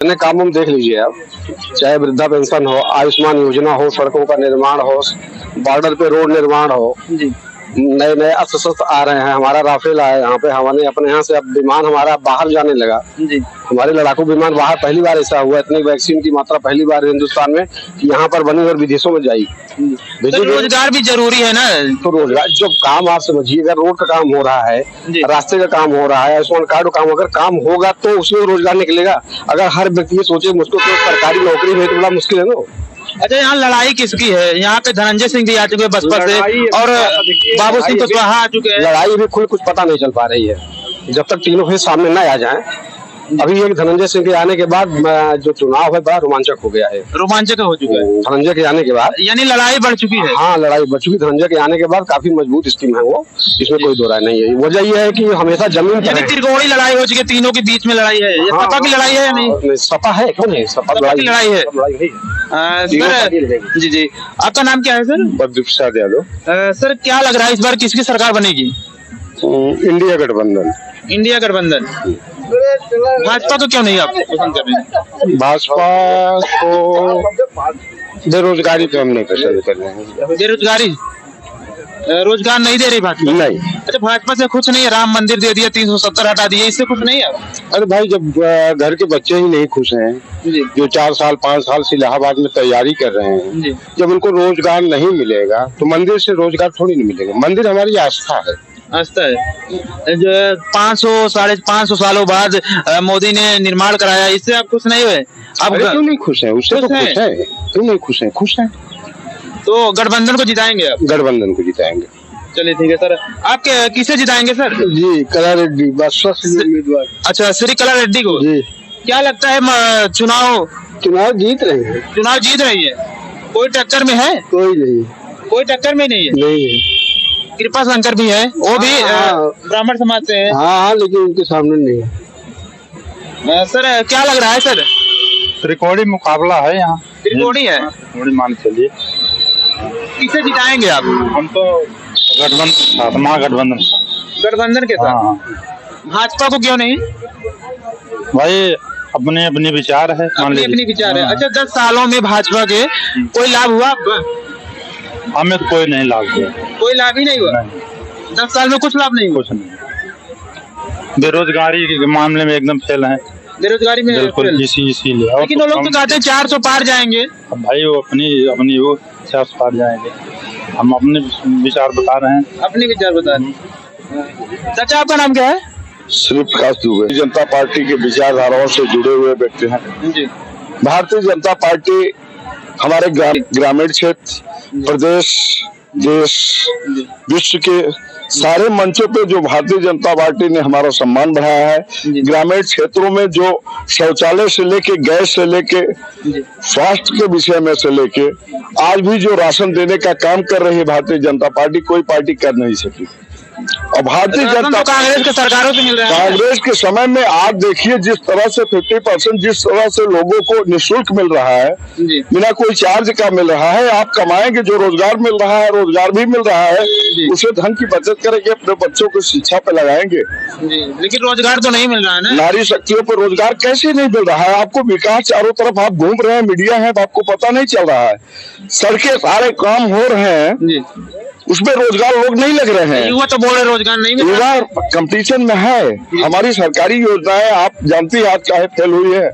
अन्य कामों में देख लीजिए आप, चाहे वृद्धा पेंशन हो, आयुष्मान योजना हो, सड़कों का निर्माण हो, बॉर्डर पे रोड निर्माण हो, नए नए अस्त्र शस्त्र आ रहे हैं। हमारा राफेल आया यहाँ पे, हमने अपने यहाँ से अब विमान हमारा बाहर जाने लगा। हमारे लड़ाकू विमान बाहर पहली बार ऐसा हुआ, इतनी वैक्सीन की मात्रा पहली बार हिंदुस्तान में यहाँ पर बनी और विदेशों में जाएगी। तो रोजगार भी जरूरी है ना। तो रोजगार जो काम आप समझिए, अगर रोड का काम हो रहा है, रास्ते का काम हो रहा है, आयुष्मान कार्ड का काम अगर काम होगा तो उसमें रोजगार निकलेगा। अगर हर व्यक्ति ये सोचे मुझको तो सरकारी नौकरी में, तो बड़ा मुश्किल है ना। अच्छा, यहाँ लड़ाई किसकी है? यहाँ पे धनंजय सिंह भी आ चुके हैं बसपा से और बाबू सिंह कुशवाहा आ चुके हैं। लड़ाई भी खुद कुछ पता नहीं चल पा रही है जब तक तीनों फिर सामने न आ जाएं। अभी एक धनंजय सिंह के आने के बाद जो चुनाव है बड़ा रोमांचक हो गया है। रोमांचक हो चुका है धनंजय के आने के बाद, यानी लड़ाई बढ़ चुकी है। हाँ, लड़ाई बढ़ चुकी। धनंजय के आने के बाद काफी मजबूत स्कीम है वो, इसमें कोई दो राय नहीं है। वजह ये है कि हमेशा जमीन पर त्रिकोणीय लड़ाई हो चुकी है, तीनों के बीच में लड़ाई है। ये सपा की लड़ाई है या नहीं? सपा है, क्यों नहीं, सपा की लड़ाई है। जी जी, आपका नाम क्या है सर? बद्री प्रसाद यादव। सर, क्या लग रहा है इस बार किसकी सरकार बनेगी? इंडिया गठबंधन। इंडिया गठबंधन। भाजपा को क्यों नहीं आप पसंद कर रहे? भाजपा को बेरोजगारी पे हम नहीं पसंद कर रहे हैं। बेरोजगारी, रोजगार नहीं दे रही भाजपा? नहीं। अच्छा, भाजपा से खुश नहीं है? राम मंदिर दे दिया, 370 हटा दिए, इससे खुश नहीं है? अरे भाई, जब घर के बच्चे ही नहीं खुश हैं, जो 4 साल 5 साल से इलाहाबाद में तैयारी कर रहे हैं, जब उनको रोजगार नहीं मिलेगा तो मंदिर से रोजगार थोड़ी नहीं मिलेगा। मंदिर हमारी आस्था है। आस्था है। जो 500 550 सालों बाद मोदी ने निर्माण कराया, इससे आप खुश नहीं हुए? आप क्यों नहीं खुश है? उससे तो खुश है। क्यों नहीं खुश है? खुश है। तो गठबंधन को जिताएंगे आप? गठबंधन को जिताएंगे। चलिए ठीक है सर। आप किसे जिताएंगे सर? जी, कला रेड्डी बसपा से उम्मीदवार। अच्छा, श्री कला रेड्डी को। जी। क्या लगता है चुनाव जीत रहे हैं? चुनाव जीत रही है। कोई टक्कर में है? कोई नहीं। कोई टक्कर में नहीं है? नहीं है। कृपा शंकर भी है, वो भी ब्राह्मण समाज से है। हाँ, लेकिन उनके सामने नहीं है। सर, क्या लग रहा है सर? त्रिकोणी मुकाबला है यहाँ। त्रिकोणी है? त्रिकोणी मान चलिए। किसे जिताएंगे आप? हम तो गठबंधन, महागठबंधन। गठबंधन के साथ? भाजपा को क्यों नहीं? भाई, अपने अपने विचार है। अपने विचार है। अच्छा, 10 सालों में भाजपा के कोई लाभ हुआ? हमें तो कोई नहीं लाभ हुआ। कोई लाभ ही नहीं हुआ? 10 साल में कुछ लाभ नहीं हुआ? कुछ नहीं। बेरोजगारी के मामले में एकदम फेल है। बेरोजगारी में बिल्कुल, इसीलिए। लेकिन वो लोग तो कहते हैं 400 पार जाएंगे। अब भाई, वो अपनी वो 400 पार जाएंगे। हम अपने विचार बता रहे हैं। अपने विचार बता रहे हैं। चाचा, आपका नाम क्या है? श्री प्रकाश दुबे। जनता पार्टी के विचारधाराओं से जुड़े हुए व्यक्ति हैं। भारतीय जनता पार्टी हमारे ग्रामीण क्षेत्र, प्रदेश, देश, विश्व के सारे मंचों पे जो भारतीय जनता पार्टी ने हमारा सम्मान बढ़ाया है, ग्रामीण क्षेत्रों में जो शौचालय से लेके, गैस से लेके, स्वास्थ्य के विषय में से लेके आज भी जो राशन देने का काम कर रही है भारतीय जनता पार्टी, कोई पार्टी कर नहीं सकी। और भारतीय जनता कांग्रेस के सरकारों से मिल रहा है। कांग्रेस के समय में आप देखिए जिस तरह से 50% जिस तरह से लोगों को निःशुल्क मिल रहा है, बिना कोई चार्ज का मिल रहा है। आप कमाएंगे, जो रोजगार मिल रहा है, रोजगार भी मिल रहा है, उसे धन की बचत करेंगे, अपने बच्चों को शिक्षा पे लगाएंगे। लेकिन रोजगार तो नहीं मिल रहा है ना। नारी शक्तियों पर रोजगार कैसे नहीं मिल रहा है? आपको विकास चारों तरफ आप घूम रहे हैं, मीडिया है, आपको पता नहीं चल रहा है। सड़कें, सारे काम हो रहे हैं, उसमें रोजगार लोग नहीं लग रहे हैं। युवा तो बोल रहे रोजगार नहीं मिल रहा है। कंपटीशन में है। हमारी सरकारी योजनाएं आप जानती हैं आज चाहे फेल हुई है।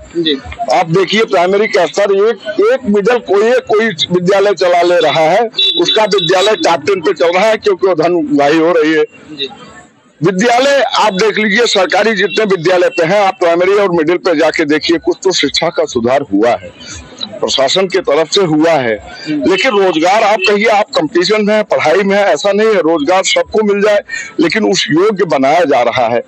आप देखिए, प्राइमरी का स्तर एक मिडल कोई विद्यालय चला ले रहा है, उसका विद्यालय टॉप 10 पे चल रहा है क्योंकि वो धन उगाही हो रही है। विद्यालय आप देख लीजिए, सरकारी जितने विद्यालय पे हैं, आप प्राइमरी और मिडिल पे जाके देखिए, कुछ तो शिक्षा का सुधार हुआ है, प्रशासन की तरफ से हुआ है। लेकिन रोजगार आप कहिए, आप कंपटीशन में है, पढ़ाई में है, ऐसा नहीं है। रोजगार सबको मिल जाए, लेकिन उस योग्य बनाया जा रहा है।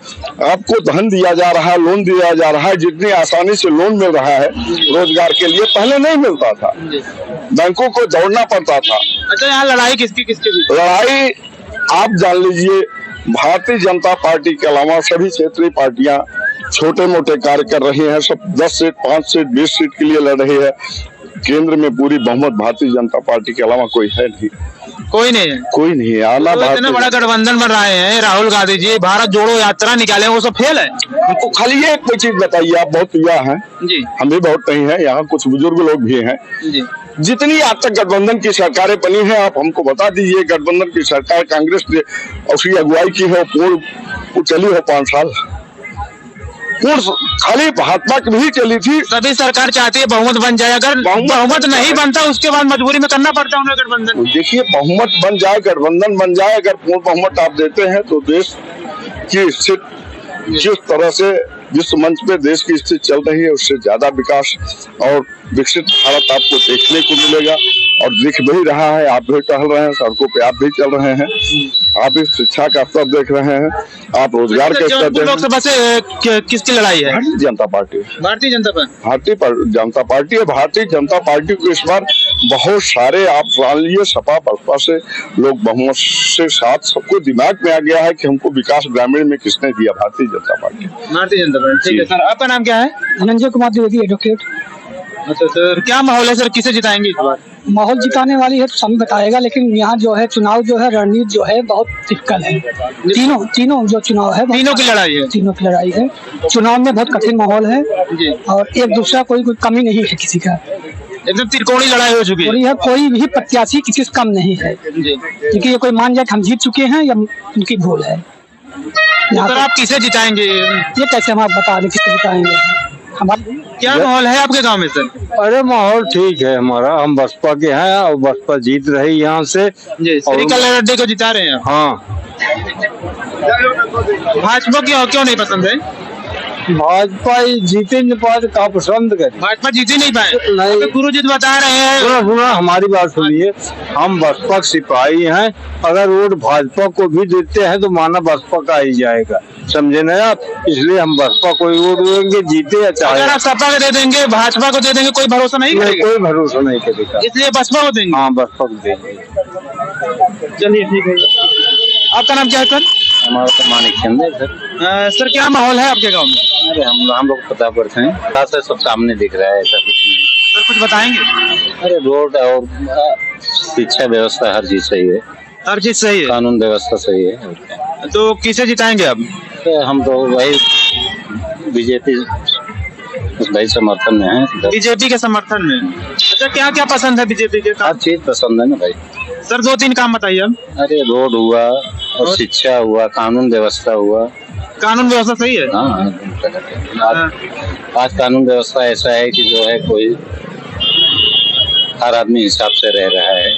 आपको धन दिया जा रहा है, लोन दिया जा रहा है। जितनी आसानी से लोन मिल रहा है रोजगार के लिए, पहले नहीं मिलता था, बैंकों को दौड़ना पड़ता था। अच्छा, यहाँ लड़ाई किसकी बीच? लड़ाई आप जान लीजिए, भारतीय जनता पार्टी के अलावा सभी क्षेत्रीय पार्टियां छोटे मोटे कार्य कर रही हैं। सब 10 सीट, 5 सीट, 20 सीट के लिए लड़ रही है। केंद्र में पूरी बहुमत भारतीय जनता पार्टी के अलावा कोई है नहीं, कोई नहीं है। कोई नहीं है। आला तो इतना बड़ा गठबंधन बन रहे हैं राहुल गांधी जी, भारत जोड़ो यात्रा निकाले, वो सब फेल है। हमको खाली ये कोई चीज बताइए, आप बहुत युवा हैं जी हम भी बहुत नहीं है, यहाँ कुछ बुजुर्ग लोग भी हैं, जी जितनी आज तक गठबंधन की सरकारें बनी हैं आप हमको बता दीजिए। गठबंधन की सरकार कांग्रेस ने उसकी अगुवाई की है, वो चली है 5 साल पूर्ण, खाली भाजपा की भी चली थी। सभी सरकार चाहती है बहुमत बन जाए, अगर बहुमत नहीं बनता उसके बाद मजबूरी में करना पड़ता है उन्हें गठबंधन। देखिए बहुमत बन जाए, गठबंधन बन जाए, अगर पूर्ण बहुमत आप देते हैं तो देश की स्थिति जिस तरह से जिस मंच पे देश की स्थिति चल रही है उससे ज्यादा विकास और विकसित भारत आपको देखने को मिलेगा और दिख भी रहा है। आप भी टहल रहे हैं, सड़कों पे आप भी चल रहे हैं, आप इस शिक्षा का स्तर देख रहे हैं, आप रोजगार के स्तर देख रहे हैं। लोकसभा से किसकी लड़ाई है? Bharatiya Janata party, Bharatiya Janata party, Bharatiya Janata party है। भारतीय जनता पार्टी को इस बार बहुत सारे आप मान लीजिए सपा बसपा से लोग बहुमत से साथ सबको दिमाग में आ गया है कि हमको विकास ग्रामीण में किसने दिया, भारतीय जनता पार्टी। भारतीय जनता पार्टी, ठीक है सर। आपका नाम क्या है? धनंजय कुमार द्विवेदी, एडवोकेट। अच्छा सर, क्या माहौल है सर, किसे जिताएंगे इस बार? माहौल जिताने वाली है तो समय बताएगा, लेकिन यहाँ जो है चुनाव जो है रणनीति जो है बहुत टिपिकल है। तीनों जो चुनाव है तीनों की लड़ाई है, तीनों की लड़ाई है। चुनाव में बहुत कठिन माहौल है जी। और एक दूसरा कोई कमी नहीं है किसी का, एकदम त्रिकोणी लड़ाई हो चुकी है। कोई भी प्रत्याशी किसी से कम नहीं है जी। क्योंकि ये कोई मान जाए कि हम जीत चुके हैं या उनकी भूल है। सर आप किसे जिताएंगे? ये कैसे हम आप बता दें किसको जिताएंगे? हमारे क्या माहौल है आपके गांव में सर? अरे माहौल ठीक है हमारा, हम बसपा के हैं और बसपा जीत रही यहाँ से। जी, श्री कल्याण रेड्डी को जिता रहे हैं। हाँ, भाजपा क्यों नहीं पसंद है? भाजपा जीते नहीं पाए तो कहाँ पसंद करें? भाजपा जीत ही नहीं पाए। नहीं। गुरुजी बता रहे हैं। सुना हमारी बात सुनिए, हम बसपा के सिपाही हैं, अगर वोट भाजपा को भी देते हैं तो माना बसपा का ही जाएगा, समझे ना आप? इसलिए हम बसपा को ही वोट देंगे, जीते या चाहे। अगर आप सपा को दे देंगे, भाजपा को दे देंगे, कोई भरोसा नहीं करेगा। कोई भरोसा नहीं करेगा, इसलिए बसपा को देंगे। हाँ बसपा को देंगे। चलिए ठीक है। आपका नाम क्या है सर? हमारा तो मानिक चंद है सर। सर क्या माहौल है आपके गाँव में? अरे हम लोग पता करते हैं, सब सामने दिख रहा है, ऐसा कुछ नहीं। सर कुछ बताएंगे? अरे रोड और शिक्षा व्यवस्था हर चीज सही है, हर चीज सही है, कानून व्यवस्था सही है। तो किसे जिताएंगे आप? तो हम तो वही बीजेपी भाई समर्थन में है। बीजेपी के समर्थन में। अच्छा क्या क्या पसंद है बीजेपी के? हर चीज पसंद है ना भाई। सर 2-3 काम बताइए अब। अरे रोड हुआ और शिक्षा हुआ, कानून व्यवस्था हुआ। कानून व्यवस्था सही है? हाँ, आज कानून व्यवस्था ऐसा है कि जो है कोई हर आदमी हिसाब से रह रहा है,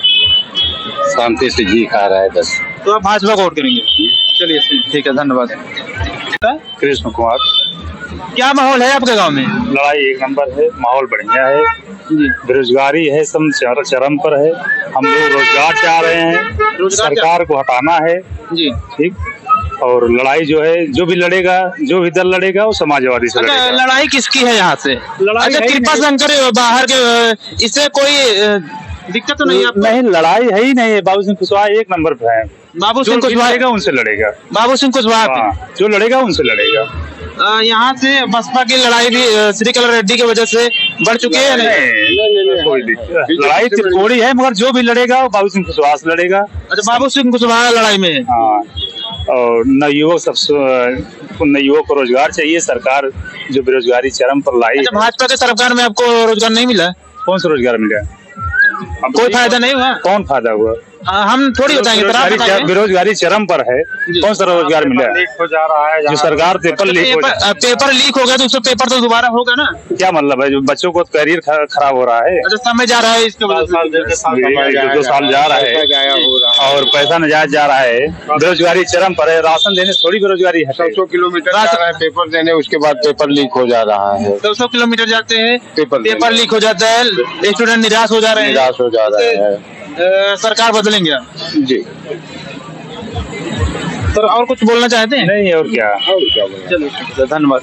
शांति से जी खा रहा है बस। तो आप भाजपा को वोट करेंगे? चलिए ठीक है, धन्यवाद। कृष्ण कुमार। क्या माहौल है आपके गांव में? लड़ाई एक नंबर है, माहौल बढ़िया है, बेरोजगारी है, सब चरम पर है। हम लोग रोजगार चाह रहे हैं, सरकार को हटाना है जी, ठीक। और लड़ाई जो है, जो भी लड़ेगा, जो भी दल लड़ेगा वो समाजवादी से लड़ेगा। लड़ाई किसकी है यहाँ से? अच्छा कृपा शंकर बाहर के, इससे कोई दिक्कत तो नहीं? नहीं, लड़ाई है ही नहीं है। बाबू सिंह कुशवाहा एक नंबर पे है। बाबू सिंह कुशवाहा उनसे लड़ेगा। बाबू सिंह कुशवाहा जो लड़ेगा उनसे लड़ेगा। यहाँ से बसपा की लड़ाई भी श्री कल्याण रेड्डी की वजह से बढ़ चुकी है। नहीं, कोई दिक्कत, लड़ाई त्रिकोणी है, मगर जो भी लड़ेगा वो बाबू सिंह कुशवाहा से लड़ेगा। अच्छा बाबू सिंह कुशवाहा लड़ाई में है। हाँ, और नवयुवक को रोजगार चाहिए। सरकार जो बेरोजगारी चरम पर लाई। अच्छा भाजपा के सरकार में आपको रोजगार नहीं मिला? कौन सा रोजगार मिला? कोई फायदा नहीं हुआ? कौन फायदा हुआ? हम थोड़ी बताएंगे। बेरोजगारी चरम पर है, कौन सा रोजगार मिला? लीक हो जा रहा है, जो सरकार पेपर लीक हो गया तो उससे पेपर तो दोबारा होगा ना? क्या मतलब है? जो बच्चों को करियर खराब हो रहा है। अच्छा समय जा रहा है, इसके वजह से 2 साल जा रहा है और पैसा नजायज जा रहा है। बेरोजगारी चरम पर है, राशन देने थोड़ी बेरोजगारी है। 100 किलोमीटर जा रहा है पेपर देने, उसके बाद पेपर लीक हो जा रहा है। 100 किलोमीटर जाते हैं, पेपर लीक हो जाता है, स्टूडेंट निराश हो जा रहे हैं। सरकार बदलेंगे जी। सर और कुछ बोलना चाहते हैं? नहीं, और क्या चलो धन्यवाद।